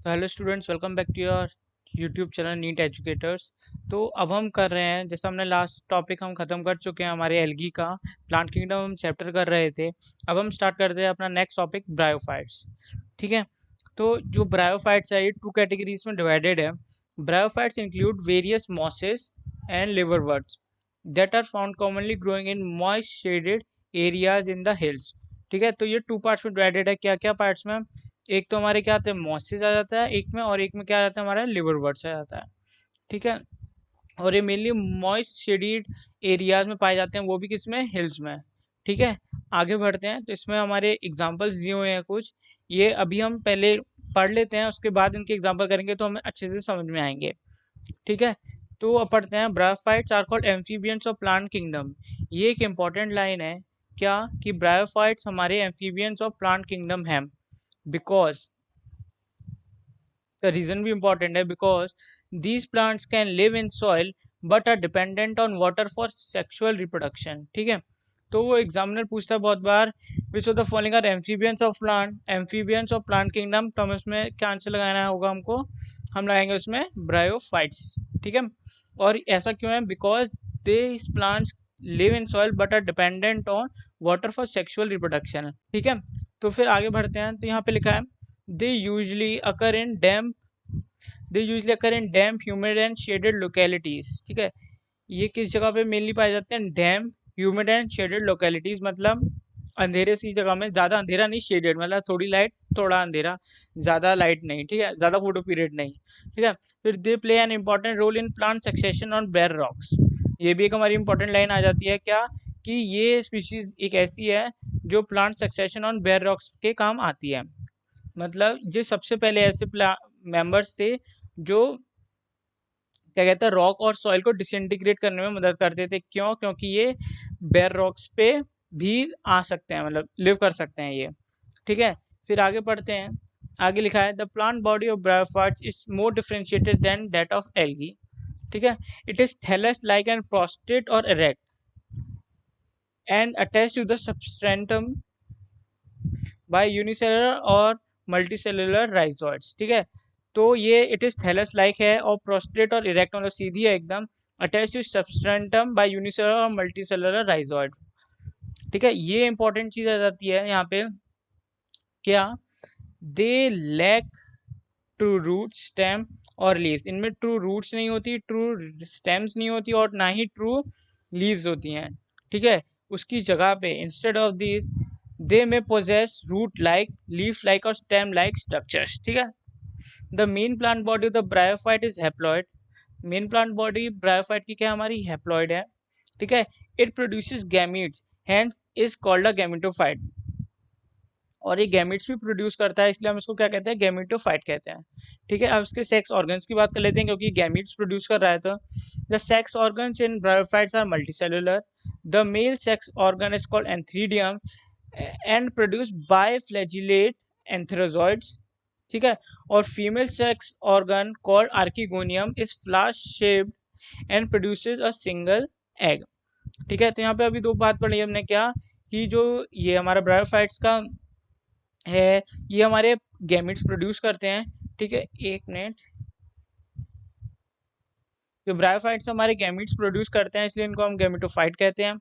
तो hello students, welcome back to your YouTube channel NEET educators. तो अब हम कर रहे हैं, जैसे हमने लास्ट टॉपिक हम ख़त्म कर चुके हैं हमारे एल्गी का, प्लांट किंगडम हम चैप्टर कर रहे थे। अब हम स्टार्ट करते हैं अपना नेक्स्ट टॉपिक, ब्रायोफाइट्स। ठीक है। तो जो ब्रायोफाइट्स है ये टू कैटेगरीज में डिवाइडेड है। Bryophytes include various mosses and liverworts that are found commonly growing in moist shaded areas in the hills. ठीक है, तो ये टू पार्ट्स में डिवाइडेड है। क्या क्या पार्ट्स में? एक तो हमारे क्या आते हैं, मॉसिस आ जाता है एक में, और एक में क्या आ जाता है हमारा लिवरवर्ट्स आ जाता है। ठीक है। और ये मेनली मॉइस्ट शेडिड एरियाज में पाए जाते हैं, वो भी किसमें, हिल्स में। ठीक है। आगे बढ़ते हैं, तो इसमें हमारे एग्जांपल्स दिए हुए हैं कुछ। ये अभी हम पहले पढ़ लेते हैं, उसके बाद इनके एग्जांपल करेंगे तो हमें अच्छे से समझ में आएंगे। ठीक है। तो अब पढ़ते हैं, bryophytes are called amphibians of plant kingdom. ये एक इंपॉर्टेंट लाइन है, क्या कि ब्रायोफाइट्स हमारे एम्फीबियंस ऑफ प्लांट किंगडम है। बिकॉज the reason भी important है, because these plants can live in soil but are dependent on water for sexual reproduction। ठीक है। तो वो एग्जामिनर पूछता है बहुत बार, which of the following are amphibians of plant, amphibians of plant kingdom. तो हम इसमें क्या आंसर लगाना होगा हमको, हम लगाएंगे उसमें ब्रायोफाइट्स। ठीक है। और ऐसा क्यों है, because they plants live in soil but are dependent on water for sexual reproduction. ठीक है। तो फिर आगे बढ़ते हैं, तो यहाँ पे लिखा है they usually occur in damp humid and shaded localities। ठीक है। ये किस जगह पे मेनली पाए जाते हैं, डैम्प ह्यूमिड एंड शेडेड लोकेलिटीज, मतलब अंधेरे सी जगह में, ज्यादा अंधेरा नहीं, शेडेड मतलब थोड़ी लाइट थोड़ा अंधेरा, ज्यादा लाइट नहीं। ठीक है, ज्यादा फोटो पीरियड नहीं। ठीक है। फिर they play an important role in plant succession on bare rocks. ये भी एक हमारी इंपॉर्टेंट लाइन आ जाती है, क्या कि ये स्पीशीज एक ऐसी है जो plant succession on bare rocks के काम आती है। मतलब ये सबसे पहले ऐसे मेंबर्स थे जो क्या कहते हैं, रॉक और सॉइल को डिसइंटीग्रेट करने में मदद करते थे। क्यों? क्योंकि ये बेयर रॉक्स पे भी आ सकते हैं, मतलब लिव कर सकते हैं ये। ठीक है। फिर आगे पढ़ते हैं, आगे लिखा है the plant body of bryophytes is more differentiated than that of algae. ठीक है। It is thallus like and prostrate और erect and attached to the substratum by unicellular और मल्टीसेलुलर राइजोइड्स। ठीक है। तो ये इट इज थैलस लाइक है और प्रोस्ट्रेट और इरेक्ट, मतलब सीधी है एकदम, अटैच टू सबस्ट्रेंटम बाय यूनिसेलुलर और मल्टीसेलुलर राइजोइड। ठीक है। ये इंपॉर्टेंट चीज आ जाती है यहाँ पे, क्या they lack true root stem और लीव्स। इनमें ट्रू रूट्स नहीं होती, ट्रू स्टेम्स नहीं होती, और ना ही ट्रू लीव्स होती हैं। ठीक है। उसकी जगह पे इंस्टेड ऑफ दिस दे में possess root like, leaf like और स्टेम लाइक स्ट्रक्चर्स। ठीक है। The main plant body of the bryophyte is haploid. Main plant body bryophyte की क्या, हमारी हैप्लॉइड है। ठीक है। It produces gametes, hence is called a gametophyte. और ये गैमेट्स भी प्रोड्यूस करता है, इसलिए हम इसको क्या कहते हैं, गैमेटोफाइट कहते हैं। ठीक है। अब इसके सेक्स ऑर्गन्स की बात कर लेते हैं, क्योंकि गैमेट्स प्रोड्यूस कर रहा है। तो the sex organs in bryophytes are multicellular. The male sex organ is called antheridium and produce by flagellate antherozoids. ठीक है। और female sex organ called archegonium is flask shaped and produces a single egg. ठीक है। तो यहाँ पे अभी दो बात पढ़ी हमने, क्या कि जो ये हमारा ब्रायोफाइट्स का है, ये हमारे गैमेट्स प्रोड्यूस करते हैं। ठीक है, एक मिनट। जो ब्रायोफाइट्स हमारे गैमेट्स प्रोड्यूस करते हैं, इसलिए इनको हम गैमेटोफाइट कहते हैं।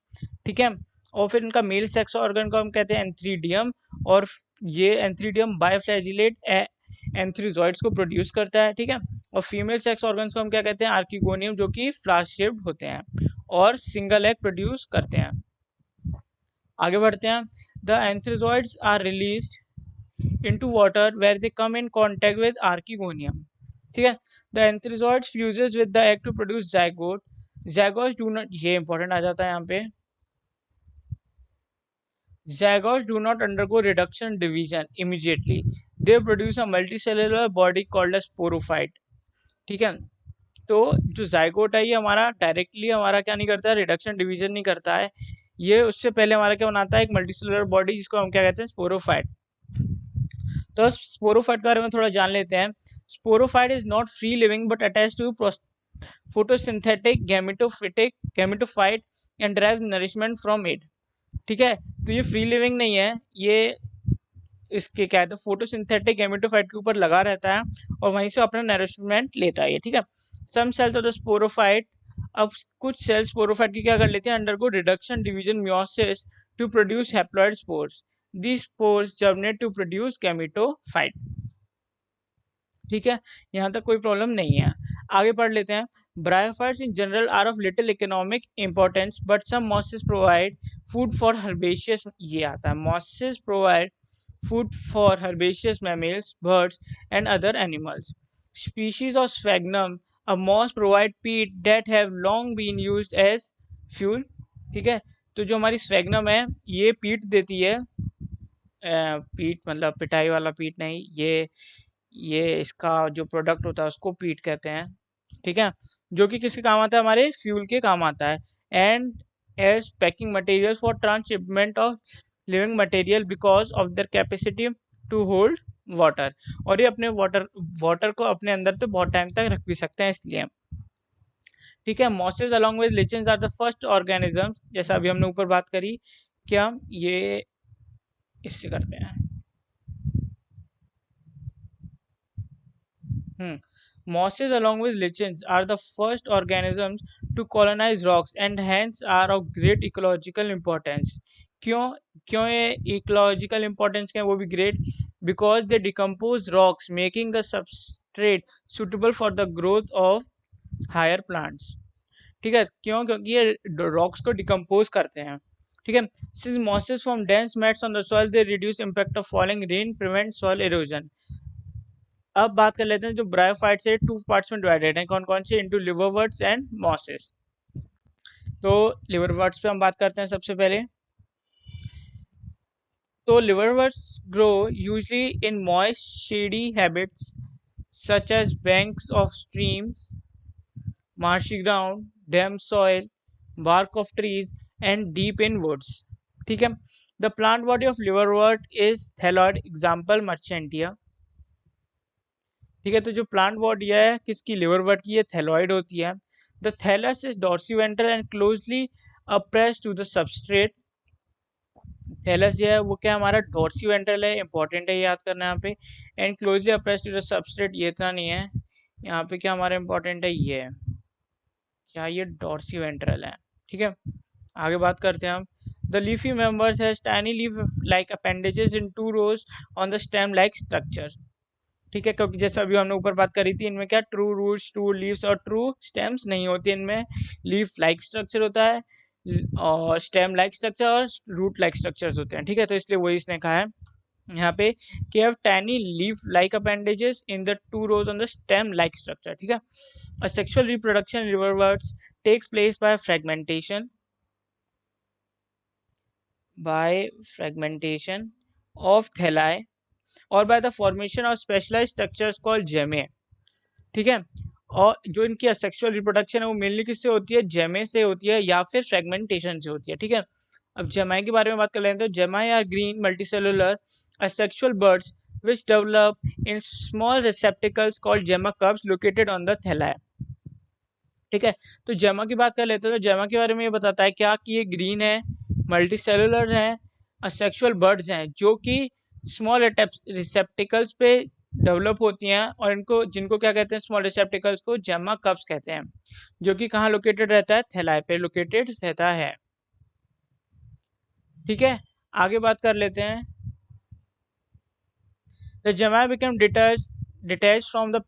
ठीक है। और फिर इनका मेल सेक्स ऑर्गन को हम कहते हैं एंथ्रीडियम, और ये एंथ्रीडियम बायफ्लैजिलेट एंथ्रीजॉइड्स को प्रोड्यूस करता है। ठीक है। और फीमेल सेक्स ऑर्गन्स को हम क्या कहते हैं, आर्किगोनियम, जो कि फ्लाश शेप्ड होते हैं और सिंगल एग प्रोड्यूस करते हैं। आगे बढ़ते हैं, the antherozoids are released into water where they come in contact with archegonium। ठीक है। the anthrazoids fuses with the egg to produce zygote। zygotes do not, ये इंपॉर्टेंट आ जाता है यहाँ पे, zygotes do not undergo reduction division immediately, they produce a multicellular body called a sporophyte। ठीक है। तो जो जाइगोट है ये हमारा डायरेक्टली हमारा क्या नहीं करता है, रिडक्शन डिवीजन नहीं करता है। ये उससे पहले हमारा क्या बनाता है, एक मल्टीसेलुलर बॉडी, जिसको हम क्या कहते हैं, स्पोरोफाइट। तो स्पोरोफाइट के बारे में थोड़ा जान लेते हैं। Sporophyte is not free living but attach to photosynthetic gametophyte and derives nourishment from it. ठीक है। तो ये फ्री लिविंग नहीं है, ये इसके क्या है फोटोसिंथेटिक गैमेटोफाइट के ऊपर लगा रहता है और वहीं से अपना नरिशमेंट लेता है ये, ठीक है। Some cells of the sporophyte, अब कुछ सेल्स स्पोरोफाइट की क्या कर लेते हैं, undergo reduction division meiosis to produce haploid spores, these spores germinate to produce gametophyte, ठीक है। यहाँ तक कोई प्रॉब्लम नहीं है। आगे पढ़ लेते हैं। Bryophytes in general are of little economic importance but some mosses provide food for herbaceous, ये आता है mosses provide food for herbaceous mammals, birds, and other animals. Species of sphagnum, a moss provide peat that have long been used as fuel, ठीक है। तो जो हमारी sphagnum है ये पीट देती है, पीट मतलब पिटाई वाला पीट नहीं, ये इसका जो प्रोडक्ट होता है उसको पीट कहते हैं, ठीक है। जो कि किसके काम आता है, हमारे फ्यूल के काम आता है। And as packing material for transshipment of living material because of their capacity to hold water, और ये अपने वाटर को अपने अंदर तो बहुत टाइम तक रख भी सकते हैं इसलिए, ठीक है। Mosses along with lichens are the first organism, जैसा अभी हमने ऊपर बात करी, क्या ये इससे करते हैं। Mosses along with lichens are the first organisms to colonize rocks and hence are of great ecological importance. क्यों क्यों ये ecological importance के हैं वो भी great, because they decompose rocks making the substrate suitable for the growth of higher plants, ठीक है। क्यों, क्योंकि ये rocks को decompose करते हैं, ठीक है। Since mosses form dense mats on the soil, they reduce impact of falling rain, prevent soil erosion. अब बात कर लेते हैं जो ब्रायोफाइट्स है, टू पार्ट्स में डिवाइडेड हैं, कौन कौन से, इनटू लिवरवर्ट्स एंड मॉसेस। तो लिवरवर्ट्स पे हम बात करते हैं सबसे पहले। तो liverworts grow usually in moist shady habits such as banks of streams, marshy ground, damp soil, bark of trees and deep in woods, ठीक है। The plant body of liverwort is thalloid, example Marchantia, ठीक है। तो जो plant body है किसकी, liverwort की, ये थैलॉइड होती है। The thallus is dorsiventral and closely appressed to the substrate. Thallus जो है वो क्या हमारा डॉर्सीवेंट्रल है, इंपॉर्टेंट है याद करना यहाँ पे। And closely appressed to the substrate, ये इतना नहीं है, यहाँ पे क्या हमारा इंपॉर्टेंट है, ये क्या, ये डॉर्सीवेंट्रल है, ठीक है। आगे बात करते हैं हम। The leafy members has tiny leaf like appendages in two rows on the stem like structure, ठीक है। क्योंकि जैसे अभी हमने ऊपर बात करी थी, इनमें क्या ट्रू रूट्स, ट्रू लीव्स और ट्रू स्टेम्स नहीं होती, इनमें लीफ लाइक स्ट्रक्चर होता है और स्टेम लाइक स्ट्रक्चर और रूट लाइक स्ट्रक्चर्स होते हैं, ठीक है। तो इसलिए वही इसने कहा है यहाँ पे कि have tiny leaf like appendages in the two rows on the stem like structure, ठीक है। Asexual reproduction liverworts takes place by fragmentation of thalli और by the formation of specialised structures called gemmae, ठीक है। और जो इनकी asexual reproduction है वो मेनली किससे होती है, जेमे से होती है या फिर फ्रेगमेंटेशन से होती है, ठीक है। अब जेमाई के बारे में बात कर लेते हैं। तो gemmae are green multicellular asexual buds which develop in small receptacles called gemma cups located on the thalli, ठीक है। तो जेमा की बात कर लेते हैं। तो जेमा के बारे में ये बताता है क्या कि ये ग्रीन है, मल्टीसेलुलर है, असेक्सुअल बर्ड्स हैं जो कि स्मॉल रिसेप्टिकल्स पे डेवलप होती हैं और इनको जिनको क्या कहते हैं, स्मॉल रिसेप्टिकल्स को जेमा कप्स कहते हैं, जो कि कहाँ लोकेटेड रहता है, थैलाई पे लोकेटेड रहता है, ठीक है। आगे बात कर लेते हैं। द जेमा become detached from the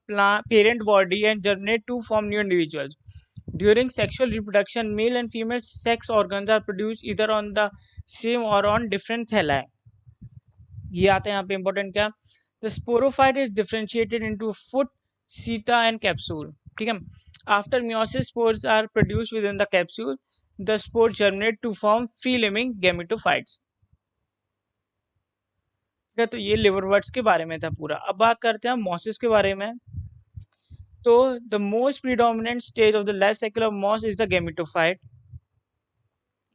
parent body and germinate to form new individuals. During sexual reproduction, male and female sex organs are produced either on the same or on different thalli. ये आता है यहाँ पे important क्या, the sporophyte is differentiated into foot, seta and capsule, ठीक है। After meiosis spores are produced within the capsule, the spore germinate to form free living gametophytes, ठीक है। तो ये लिवरवर्ट्स के बारे में था पूरा। अब बात करते हैं मॉसेस के बारे में। तो the most predominant stage of the life cycle of moss is the gametophyte,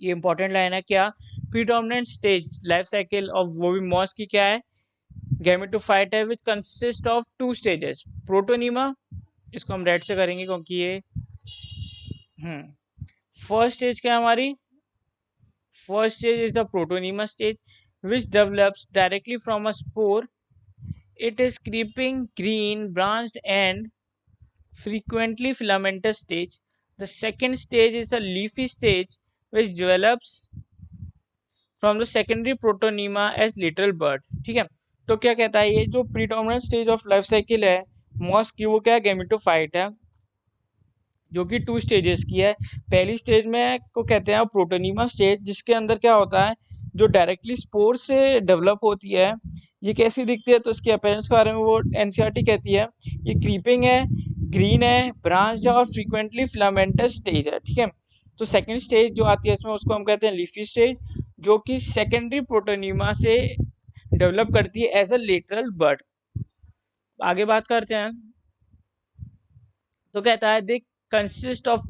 ये इंपॉर्टेंट लाइन है क्या, predominant stage life cycle of वो भी मॉस की क्या है, गैमेटोफाइट है, which consist of two stages, protonema, इसको हम रेड से करेंगे क्योंकि ये फर्स्ट स्टेज क्या है हमारी, first stage is the protonema stage, which develops directly from a spore. It is creeping, green, branched, and frequently filamentous stage. The second stage is a leafy stage, which develops from the secondary protonema as little bud. ठीक है, तो क्या कहता है ये जो predominant stage of life cycle है moss की, वो क्या है, गेमेटोफाइट है, जो कि 2 स्टेजेस की है। पहली स्टेज में को कहते हैं प्रोटोनीमा स्टेज, जिसके अंदर क्या होता है, जो डायरेक्टली स्पोर से डेवलप होती है। ये कैसी दिखती है, तो इसके अपीयरेंस के बारे में वो एनसीईआरटी कहती है ये क्रीपिंग है, ग्रीन है, ब्रांच है और फ्रीक्वेंटली फिलामेंटस स्टेज है। ठीक है, तो सेकेंड स्टेज जो आती है इसमें उसको हम कहते हैं लीफी स्टेज, जो कि सेकेंडरी प्रोटोनीमा से डेवलप करती है एज अ लेटरल बड। आगे बात करते हैं, तो कहता है they consist of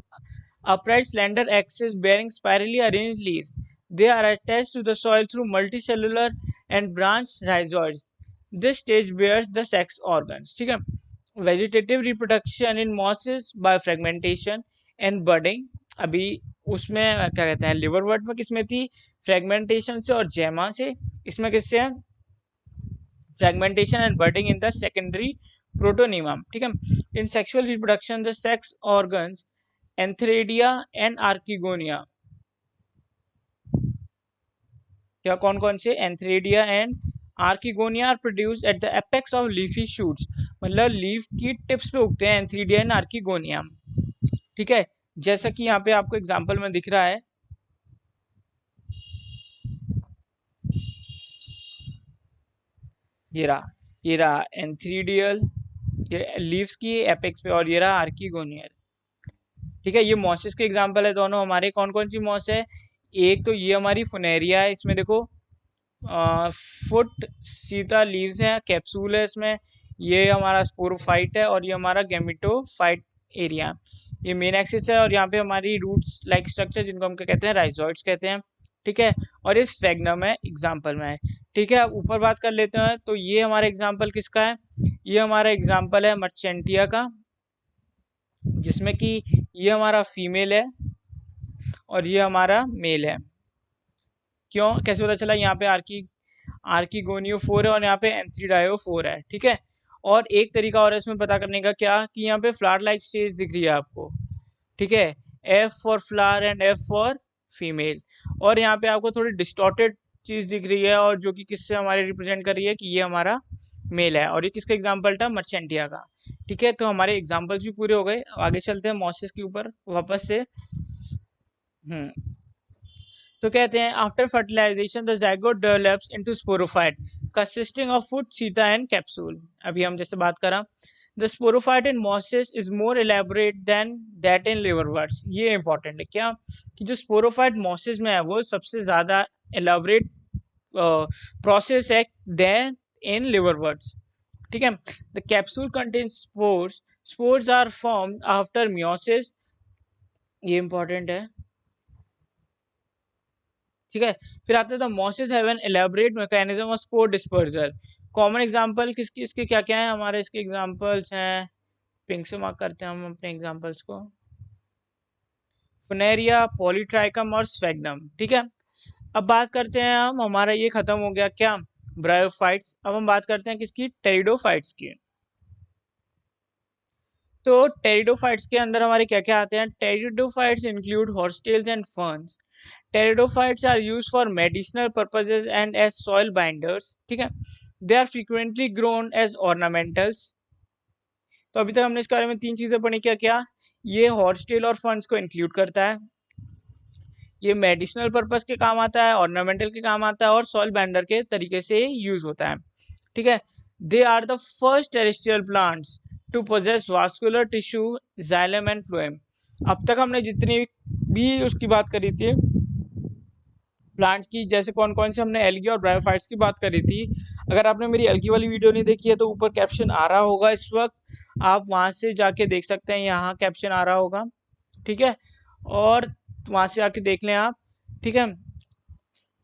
upright slender axis bearing spirally arranged leaves. They are attached to the soil through multicellular and branched rhizoids. This stage bears the sex organs. ठीक है, vegetative reproduction in mosses by fragmentation and budding. अभी उसमें क्या कहते हैं liverwort में किसमें थी, फ्रेगमेंटेशन से और जेमा से। इसमें किससे है, fragmentation and budding in the secondary protonema. ठीक है, in sexual reproduction the sex organs antheridia and archegonia, क्या कौन कौन से, antheridia and archegonia are produced at the apex of leafy shoots, मतलब लीफ की टिप्स पे उगते हैं एंथ्रेडिया एंड आर्किगोनिया। ठीक है, जैसा कि यहाँ पे आपको एग्जांपल में दिख रहा है, ये रहा एंथ्रीडियल, ये लीव्स की एपेक्स पे, और ये रहा आर्किगोनियल। ठीक है, ये मॉसेस के एग्जांपल है दोनों हमारे। कौन कौन सी मॉस है, एक तो ये हमारी फुनेरिया है, इसमें देखो फुट सीता लीव्स है, कैप्सूल है इसमें, ये हमारा स्पोरोफाइट है और ये हमारा गैमेटोफाइट एरिया, ये मेन एक्सिस है, और यहाँ पे हमारी रूट्स लाइक स्ट्रक्चर जिनको हम क्या कहते हैं, राइजोइड्स कहते हैं। ठीक है, और ये स्फेग्नम है एग्जाम्पल में है। ठीक है, अब ऊपर बात कर लेते हैं, तो ये हमारा एग्जाम्पल किसका है, ये हमारा एग्जाम्पल है मर्चेंटिया का, जिसमें कि ये हमारा फीमेल है और ये हमारा मेल है। क्यों, कैसे पता चला, यहाँ पे आर्किगोनियो 4 है और यहाँ पे एंथ्रीडायो 4 है। ठीक है, और एक तरीका और है इसमें पता करने का, क्या कि यहाँ पे फ्लावर लाइक स्टेज दिख रही है आपको। ठीक है, F for flower and F for female, और यहाँ पे आपको थोड़ी डिस्टॉर्टेड चीज दिख रही है, और जो कि किससे हमारे रिप्रेजेंट कर रही है कि ये हमारा मेल है, और ये किसका एग्जाम्पल था, मर्चेंटिया का। ठीक है, तो हमारे एग्जाम्पल्स भी पूरे हो गए। आगे चलते हैं मॉसेस के ऊपर वापस से। तो कहते हैं after fertilization the zygote develops into sporophyte consisting of foot, seta and capsule. अभी हम जैसे बात करा, the sporophyte in mosses is more elaborate than that in liverworts. ये इंपॉर्टेंट है क्या, कि जो स्पोरोफाइट मॉसेस में है वो सबसे ज़्यादा एलेबोरेट प्रोसेस है देन इन लिवरवर्ट्स। ठीक है, the capsule contains spores, spores are formed after meiosis, ये इंपॉर्टेंट है। ठीक है, फिर आते हैं the mosses have an elaborate mechanism of spore dispersal. Common example किसकी इसके क्या क्या है, हमारे इसके एग्जांपल्स हैं, पिंक से मार्क करते हैं हम अपने एग्जांपल्स को, फुनेरिया, पॉलीट्राइकम और स्फेग्नम। ठीक है, अब बात करते हैं हम, हमारा ये खत्म हो गया क्या, ब्रायोफाइट्स। अब हम बात करते हैं किसकी, टेरिडोफाइट्स की। तो टेरिडोफाइट्स के अंदर हमारे क्या क्या आते हैं, pteridophytes include horsetails and ferns. Pteridophytes are used for medicinal purposes and as soil binders. ठीक है, they are frequently grown as ornamentals. तो अभी तक हमने इसके बारे में 3 चीजें पढ़ी, क्या क्या, ये हॉर्सटेल और फर्न्स को इंक्लूड करता है, ये मेडिसिनल पर्पस के काम आता है, ऑर्नामेंटल के काम आता है, और सॉइल बाइंडर के तरीके से यूज होता है। ठीक है, they are the first terrestrial plants to possess vascular tissue, xylem and phloem. अब तक हमने जितनी भी उसकी बात करी थी प्लांट्स की, जैसे कौन कौन से, हमने एल्गी और ब्रायोफाइट्स की बात करी थी। अगर आपने मेरी एल्गी वाली वीडियो नहीं देखी है तो ऊपर कैप्शन आ रहा होगा इस वक्त, आप वहां से जाके देख सकते हैं, यहाँ कैप्शन आ रहा होगा। ठीक है, और वहां से आके देख लें आप। ठीक है,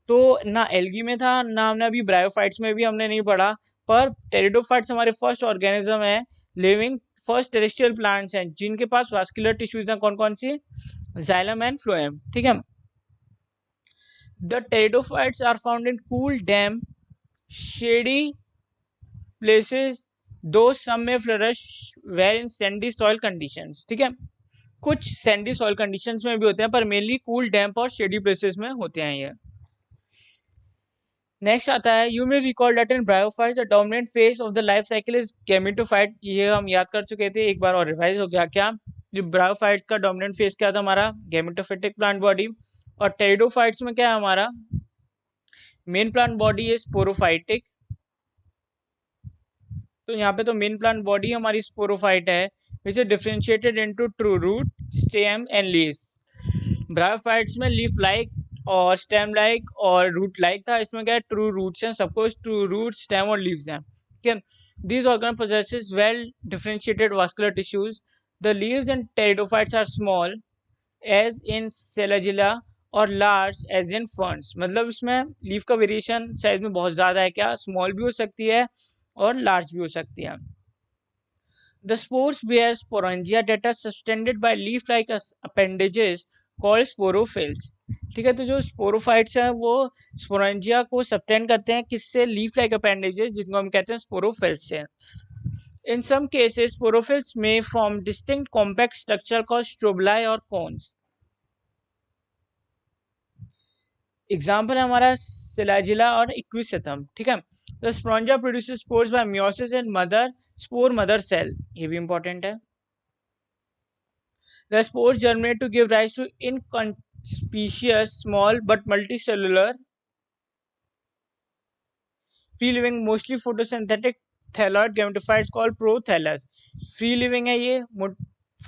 तो ना एल्गी में था, ना हमने अभी ब्रायोफाइट्स में भी हमने नहीं पढ़ा, पर टेरिडोफाइट्स हमारे फर्स्ट ऑर्गेनिज्म है, लिविंग फर्स्ट टेरेस्ट्रियल प्लांट्स हैं जिनके पास वास्कुलर टिश्यूज हैं, कौन कौन सी, जाइलम एंड फ्लोएम। ठीक है, The pteridophytes are found in cool, damp, shady places, though some may flourish where in sandy soil conditions. ठीक है, कुछ सैंडी सॉइल कंडीशंस में भी होते हैं, पर मेनली कूल, डैम्प और शेडी प्लेसेस में होते हैं ये। नेक्स्ट आता है, you may recall that in bryophytes the dominant phase of the life cycle is gametophyte. ये हम याद कर चुके थे, एक बार और रिवाइज हो गया क्या। जो ब्रायोफाइट्स का डोमिनेंट फेज क्या था हमारा, गैमेटोफिटिक प्लांट बॉडी, और टेरिडोफाइट्स में क्या है हमारा, मेन प्लांट बॉडी है स्पोरोफाइटिक। तो यहाँ पे तो मेन प्लांट बॉडी हमारी स्पोरोफाइट है, which is differentiated into true root, stem and leaves. Bryophytes में लीफ लाइक और स्टेम लाइक और रूट लाइक था, इसमें क्या है, ट्रू रूट्स हैं, सबको ट्रू रूट, स्टेम और लीव्स हैं। ठीक है, these organ possesses well differentiated vascular tissues. The leaves in pteridophytes are small as in selaginella और लार्ज एज इन फर्न्स। मतलब इसमें लीफ का वेरिएशन साइज में बहुत ज़्यादा है, क्या स्मॉल भी हो सकती है और लार्ज भी हो सकती है। The spores bear sporangia that are subtended by leaf-like appendages called sporophylls। ठीक है, तो जो स्पोरोफाइट्स हैं वो स्पोरेंजिया को सबटेंड करते हैं, किससे, लीफ लाइक अपेंडेजेस, जिनको हम कहते हैं स्पोरोफिल्स से। इन सम केसेस स्पोरोफिल्स में form distinct compact structure called strobili और कोन्स। एग्जाम्पल है हमारा सिलाजिला और इक्विसेथम। ठीक है, तो sporangia produces spores by meiosis in mother spore mother cell, ये भी इंपॉर्टेंट है। The spores germinate to give rise to inconspicuous, small but multicellular, free-living, mostly photosynthetic thalloid gametophytes called prothallus। Free living है ये,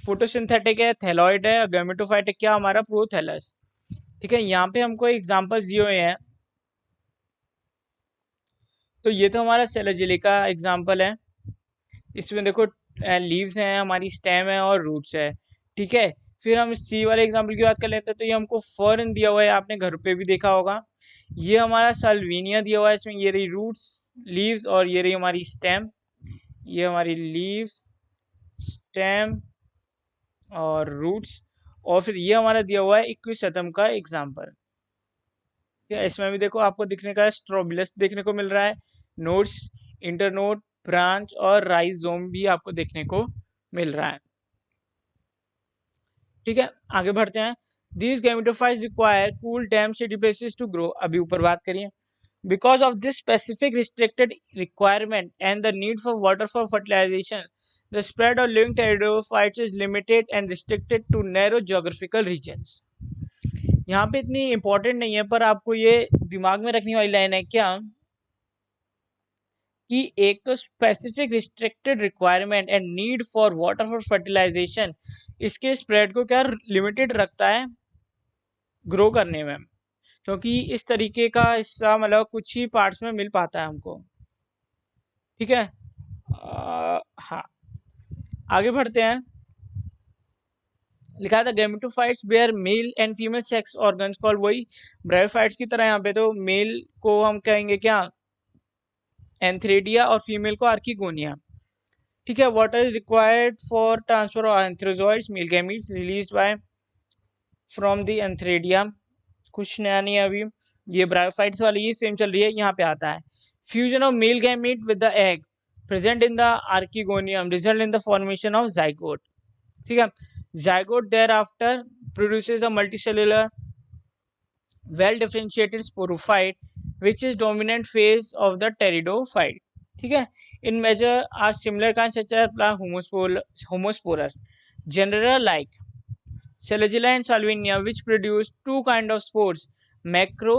photosynthetic है, thalloid है, gametophyte है क्या हमारा, प्रोथैलस। ठीक है, यहाँ पे हमको एग्जांपल्स दिए हुए हैं, तो ये तो हमारा सेलाजिली का एग्जांपल है, इसमें देखो लीव्स हैं, हमारी स्टेम है और रूट्स है। ठीक है, फिर हम सी वाले एग्जांपल की बात कर लेते हैं, तो ये हमको फर्न दिया हुआ है, आपने घर पे भी देखा होगा। ये हमारा साल्विनिया दिया हुआ है, इसमें ये रही रूट्स, लीव्स, और ये रही हमारी स्टेम, ये हमारी लीव्स, स्टेम और रूट्स, और फिर ये हमारा दिया हुआ है इक्विसेटम का एग्जाम्पल। इसमें भी देखो आपको दिखने का स्ट्रोबिलस देखने को मिल रहा है, नोड्स, इंटरनोड, ब्रांच और राइजोम भी आपको देखने को मिल रहा है। ठीक है, आगे बढ़ते हैं। These gametophytes require cool, damp, shady places to grow। अभी ऊपर बात करिए। Because of this specific restricted requirement and the need for water for fertilization, the spread of living pteridophytes is limited and restricted to narrow geographical regions। यहाँ पे इतनी important नहीं है, पर आपको ये दिमाग में रखने वाली लाइन है क्या, कि एक तो specific restricted requirement and need for water for fertilization, इसके स्प्रेड को क्या लिमिटेड रखता है ग्रो करने में, क्योंकि इस तरीके का हिस्सा मतलब कुछ ही पार्ट्स में मिल पाता है हमको। ठीक है, हाँ, आगे बढ़ते हैं। लिखा था gametophytes bear male and female sex organs called, वही ब्रायोफाइट्स की तरह यहाँ पे तो मेल को हम कहेंगे क्या, एंथ्रेडिया, और फीमेल को आर्किगोनिया। ठीक है, water is required for transfer of antherozoids, male gametes release by from the antheridia. कुछ नया नहीं है अभी, ये ब्रायोफाइट्स वाली ये सेम चल रही है। यहाँ पे आता है fusion of male gamete with the egg present in the archegonium result in the formation of zygote. ठीक है, zygote thereafter produces a multicellular well differentiated sporophyte which is dominant phase of the pteridophyte। ठीक है, in measure are similar kinds such as homosporous genera like Selagilla and Salvinia, which produce two kind of spores, macro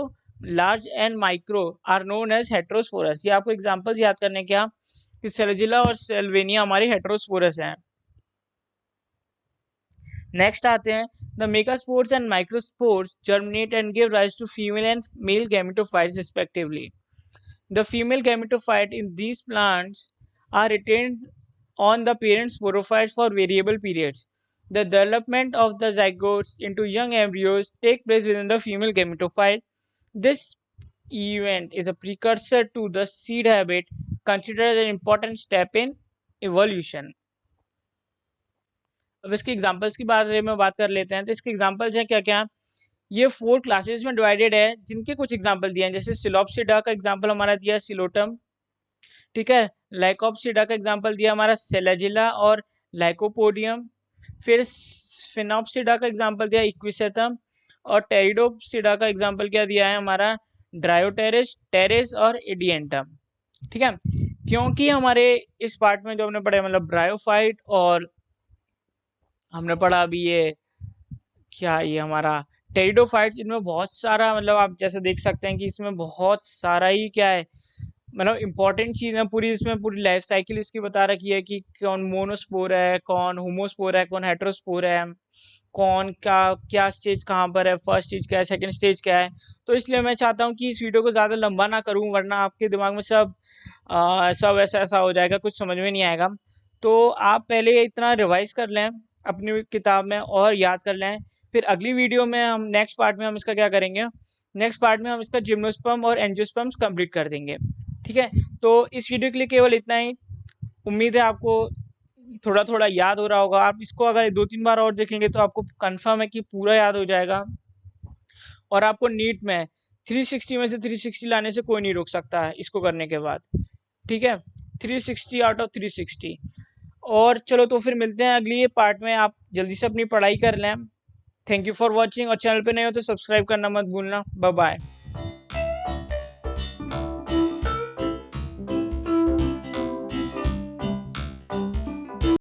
large and micro, are known as heterosporous। ये आपको examples याद करने क्या, कि सेलेजिला और सेल्वेनिया हमारी हेटेरोस्पोरस हैं। नेक्स्ट आते हैं, the megaspores and microspores germinate and give rise to female and male gametophytes respectively। The female gametophyte in these plants are retained on the parent sporophytes for variable periods। The development of the zygotes into young embryos take place within the female gametophyte। This event is a precursor to the seed habit, considered an important step in evolution। अब इसके examples की बारे में बात कर लेते हैं, तो इसके एग्जांपल्स हैं क्या क्या, ये 4 क्लासेस में डिवाइडेड है, जिनके कुछ एग्जांपल दिए हैं, जैसे सिलोप्सिडा का एग्जांपल हमारा दिया है सिलोटम, ठीक है। लाइकोप्सिडा का एग्जांपल दिया हमारा सेलेजिला और लाइकोपोडियम। फिर फिनोप्सिडा का एग्जांपल दिया इक्विसेटम, और टेरिडोप्सिडा का एग्जांपल क्या दिया है हमारा ड्रायोटेरिस, टेरिस और इडियंटम, ठीक है। क्योंकि हमारे इस पार्ट में जो हमने पढ़ा मतलब ब्रायोफाइट, और हमने पढ़ा अभी ये क्या ये हमारा टेरिडोफाइट्स, इनमें बहुत सारा मतलब आप जैसे देख सकते हैं कि इसमें बहुत सारा ही क्या है मतलब इंपॉर्टेंट चीज़ है पूरी, इसमें पूरी लाइफ साइकिल इसकी बता रखी है कि कौन मोनोस्पोर है, कौन होमोस्पोर है, कौन हेटेरोस्पोर है, कौन का क्या स्टेज कहाँ पर है, फर्स्ट स्टेज क्या है, सेकंड स्टेज क्या है। तो इसलिए मैं चाहता हूँ कि इस वीडियो को ज़्यादा लंबा ना करूँ, वरना आपके दिमाग में सब ऐसा ऐसा हो जाएगा, कुछ समझ में नहीं आएगा। तो आप पहले इतना रिवाइज कर लें अपनी किताब में और याद कर लें, फिर अगली वीडियो में हम नेक्स्ट पार्ट में हम इसका क्या करेंगे, नेक्स्ट पार्ट में हम इसका जिम्नोस्पर्म और एंजियोस्पर्म्स कंप्लीट कर देंगे, ठीक है। तो इस वीडियो के लिए केवल इतना ही। उम्मीद है आपको थोड़ा थोड़ा याद हो रहा होगा। आप इसको अगर 2-3 बार और देखेंगे तो आपको कंफर्म है कि पूरा याद हो जाएगा, और आपको नीट में 360 में से 360 लाने से कोई नहीं रोक सकता है इसको करने के बाद, ठीक है। 360 आउट ऑफ 360। और चलो तो फिर मिलते हैं अगली पार्ट में, आप जल्दी से अपनी पढ़ाई कर लें। थैंक यू फॉर वॉचिंग, और चैनल पे नए हो तो सब्सक्राइब करना मत भूलना। Bye bye.